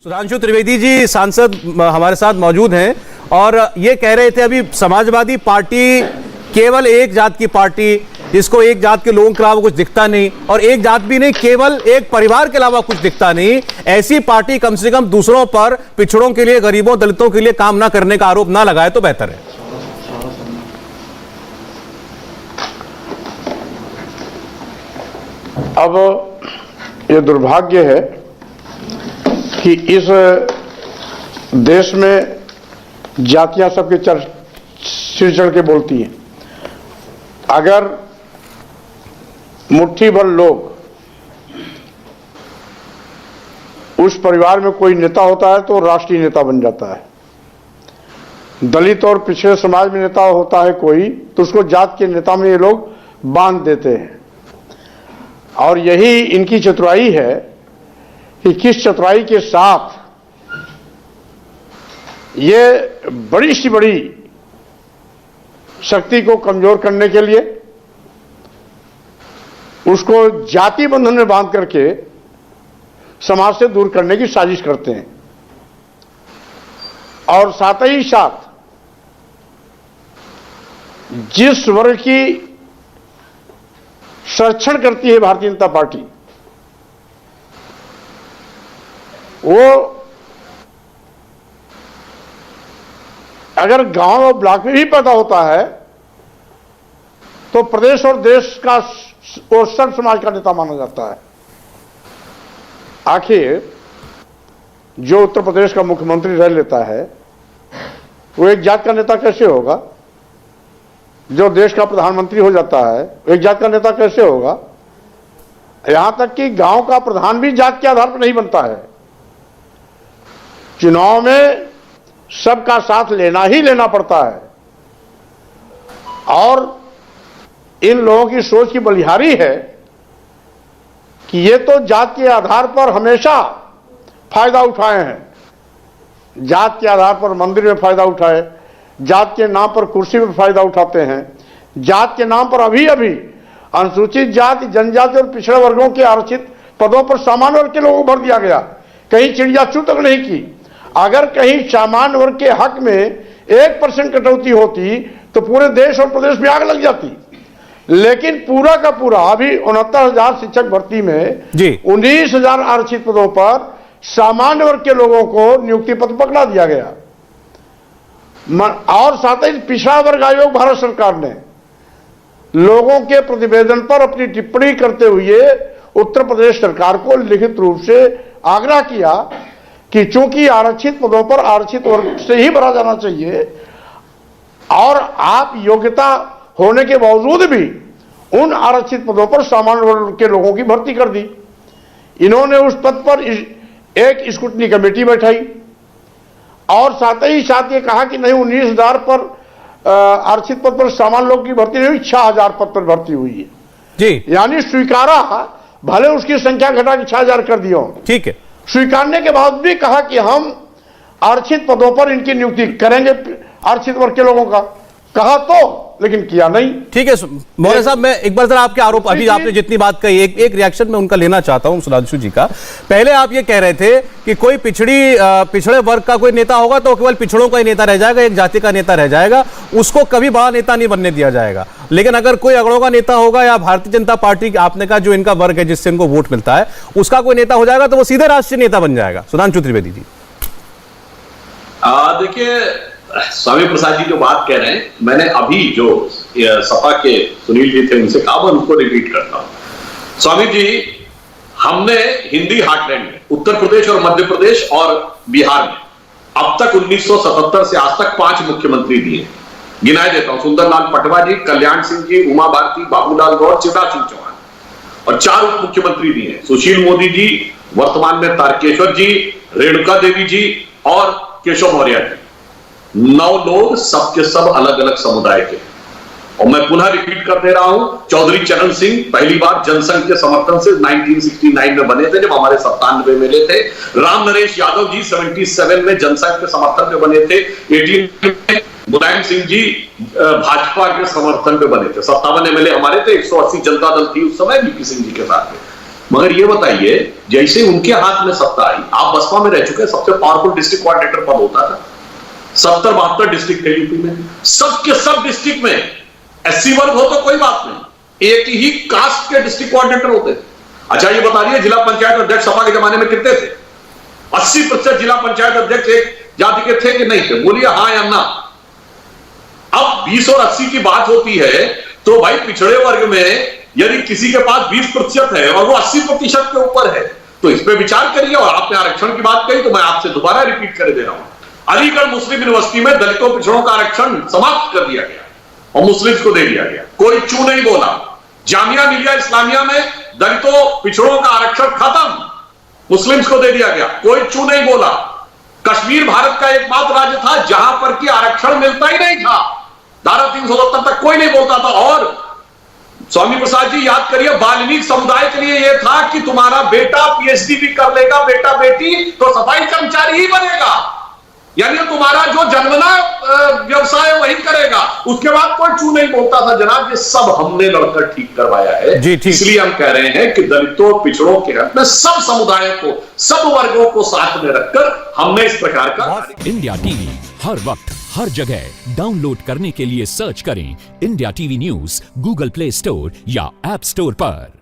सुधांशु त्रिवेदी जी सांसद हमारे साथ मौजूद हैं और ये कह रहे थे अभी समाजवादी पार्टी केवल एक जात की पार्टी, जिसको एक जात के लोगों के अलावा कुछ दिखता नहीं, और एक जात भी नहीं, केवल एक परिवार के अलावा कुछ दिखता नहीं, ऐसी पार्टी कम से कम दूसरों पर, पिछड़ों के लिए, गरीबों, दलितों के लिए काम ना करने का आरोप ना लगाए तो बेहतर है। अब ये दुर्भाग्य है कि इस देश में जातियां सबके सिर चढ़ के बोलती हैं। अगर मुट्ठी भर लोग, उस परिवार में कोई नेता होता है तो राष्ट्रीय नेता बन जाता है। दलित और पिछड़े समाज में नेता होता है कोई तो उसको जात के नेता में ये लोग बांध देते हैं। और यही इनकी चतुराई है कि किस चतुराई के साथ ये बड़ी सी बड़ी शक्ति को कमजोर करने के लिए उसको जाति बंधन में बांध करके समाज से दूर करने की साजिश करते हैं। और साथ ही साथ जिस वर्ग की संरक्षण करती है भारतीय जनता पार्टी, वो अगर गांव और ब्लॉक में भी पैदा होता है तो प्रदेश और देश का और सर्व समाज का नेता माना जाता है। आखिर जो उत्तर प्रदेश का मुख्यमंत्री रह लेता है वो एक जात का नेता कैसे होगा? जो देश का प्रधानमंत्री हो जाता है वो एक जात का नेता कैसे होगा? यहां तक कि गांव का प्रधान भी जात के आधार पर नहीं बनता है। चुनाव में सबका साथ लेना ही लेना पड़ता है। और इन लोगों की सोच की बलिहारी है कि ये तो जात के आधार पर हमेशा फायदा उठाए हैं। जात के आधार पर मंदिर में फायदा उठाए, जात के नाम पर कुर्सी में फायदा उठाते हैं, जात के नाम पर अभी अभी अनुसूचित जाति, जनजाति और पिछड़े वर्गों के आरक्षित पदों पर सामान्य वर्ग के लोगों को भर दिया गया। कहीं चिड़िया चू तक नहीं की। अगर कहीं सामान्य वर्ग के हक में 1% कटौती होती तो पूरे देश और प्रदेश में आग लग जाती। लेकिन पूरा का पूरा अभी 69,000 शिक्षक भर्ती में 19,000 आरक्षित पदों पर सामान्य वर्ग के लोगों को नियुक्ति पत्र पकड़ा दिया गया। और साथ ही पिछड़ा वर्ग आयोग भारत सरकार ने लोगों के प्रतिवेदन पर अपनी टिप्पणी करते हुए उत्तर प्रदेश सरकार को लिखित रूप से आग्रह किया कि चूंकि आरक्षित पदों पर आरक्षित वर्ग से ही भरा जाना चाहिए और आप योग्यता होने के बावजूद भी उन आरक्षित पदों पर सामान्य वर्ग के लोगों की भर्ती कर दी। इन्होंने उस पद पर एक स्क्रूटनी कमेटी बैठाई और साथ ही साथ ये कहा कि नहीं 19,000 पर आरक्षित पद पर सामान्य लोगों की भर्ती नहीं हुई, 6,000 पद पर भर्ती हुई है जी। यानी स्वीकारा, भले उसकी संख्या घटा के 6,000 कर दिया, ठीक है। स्वीकारने के बाद भी कहा कि हम आरक्षित पदों पर इनकी नियुक्ति करेंगे आरक्षित वर्ग के लोगों का। कहा तो, लेकिन किया नहीं। ठीक है मौर्य साहब, मैं एक बार जरा आपके आरोप, अभी आपने जितनी बात कही, एक रिएक्शन मैं उनका लेना चाहता हूं सुधांशु जी का। पहले आप ये कह रहे थे कि कोई पिछड़े वर्ग का कोई नेता होगा तो केवल पिछड़ों का ही नेता रह जाएगा, एक जाति का नेता रह जाएगा, उसको कभी बड़ा नेता नहीं बनने दिया जाएगा। लेकिन अगर कोई अगड़ों का नेता होगा या भारतीय जनता पार्टी, आपने कहा जो इनका वर्ग है जिससे इनको वोट मिलता है, उसका कोई नेता हो जाएगा तो वो सीधे राष्ट्रीय नेता बन जाएगा। सुधांशु त्रिवेदी जी देखिए, स्वामी प्रसाद जी जो बात कह रहे हैं, मैंने अभी जो सपा के सुनील जी थे उनसे कहा, मैं उनको रिपीट करता हूं। स्वामी जी, हमने हिंदी हार्टलैंड में उत्तर प्रदेश और मध्य प्रदेश और बिहार में अब तक 1977 से आज तक 5 मुख्यमंत्री दिए। गिनाए देता हूं: सुंदरलाल पटवा जी, कल्याण सिंह जी, उमा भारती, बाबूलाल गौर, शिवराज सिंह चौहान। और 4 उप मुख्यमंत्री दिए: सुशील मोदी जी, वर्तमान में तारकेश्वर जी, रेणुका देवी जी और केशव मौर्य जी। 9 लोग, सबके सब अलग अलग समुदाय के। और मैं पुनः रिपीट कर दे रहा हूं, चौधरी चरण सिंह पहली बार जनसंघ के समर्थन से 1969 में बने थे, जब हमारे 97 मिले थे। राम नरेश यादव जी 77 में जनसंघ के समर्थन पे बने थे। 18 में मुलायम सिंह जी भाजपा के समर्थन पे बने थे। 57 एमएलए हमारे थे, 180 जनता दल थी उस समय बीपी सिंह जी के साथ में। मगर ये बताइए, जैसे उनके हाथ में सत्ता आई, आप बसपा में रह चुके हैं, सबसे पावरफुल डिस्ट्रिक्ट कोऑर्डिनेटर पद होता था, 70-72 डिस्ट्रिक्ट थे यूपी में, सबके सब डिस्ट्रिक्ट में एससी वर्ग हो तो कोई बात नहीं, एक ही कास्ट के डिस्ट्रिक्ट कोऑर्डिनेटर होते थे। अच्छा ये बता रही जिला पंचायत अध्यक्ष सपा के जमाने में कितने थे? 80% जिला पंचायत अध्यक्ष एक जाति के थे कि नहीं थे? बोलिए हाँ या ना। अब 20 और 80 की बात होती है तो भाई पिछड़े वर्ग में यदि किसी के पास 20% है और वो 80% के ऊपर है तो इस पर विचार करिए। और आपने आरक्षण की बात कही तो मैं आपसे दोबारा रिपीट कर दे रहा हूं, अलीगढ़ मुस्लिम यूनिवर्सिटी में दलितों पिछड़ों का आरक्षण समाप्त कर दिया गया और मुस्लिम को दे दिया गया, कोई चू नहीं बोला। जामिया मिलिया इस्लामिया में दलितों पिछड़ों का आरक्षण खत्म, मुस्लिम्स को दे दिया गया, कोई चू नहीं बोला। कश्मीर भारत का एकमात्र राज्य था जहां पर कि आरक्षण मिलता ही नहीं था, धारा 370 तक कोई नहीं बोलता था। और स्वामी प्रसाद जी याद करिए, वाल्मीकि समुदाय के लिए यह था कि तुम्हारा बेटा पीएचडी भी कर लेगा, बेटा बेटी तो सफाई कर्मचारी ही बनेगा, यानी तुम्हारा जो जन्मना व्यवसाय वही करेगा, उसके बाद कोई चू नहीं बोलता था। जनाब ये सब हमने लड़कर ठीक करवाया है जी, ठीक। इसलिए हम कह रहे हैं कि दलितों पिछड़ों के हक में सब समुदायों को, सब वर्गों को साथ में रखकर हमने इस प्रकार का इंडिया टीवी हर वक्त हर जगह डाउनलोड करने के लिए सर्च करें India TV news Google play store या ऐप स्टोर पर।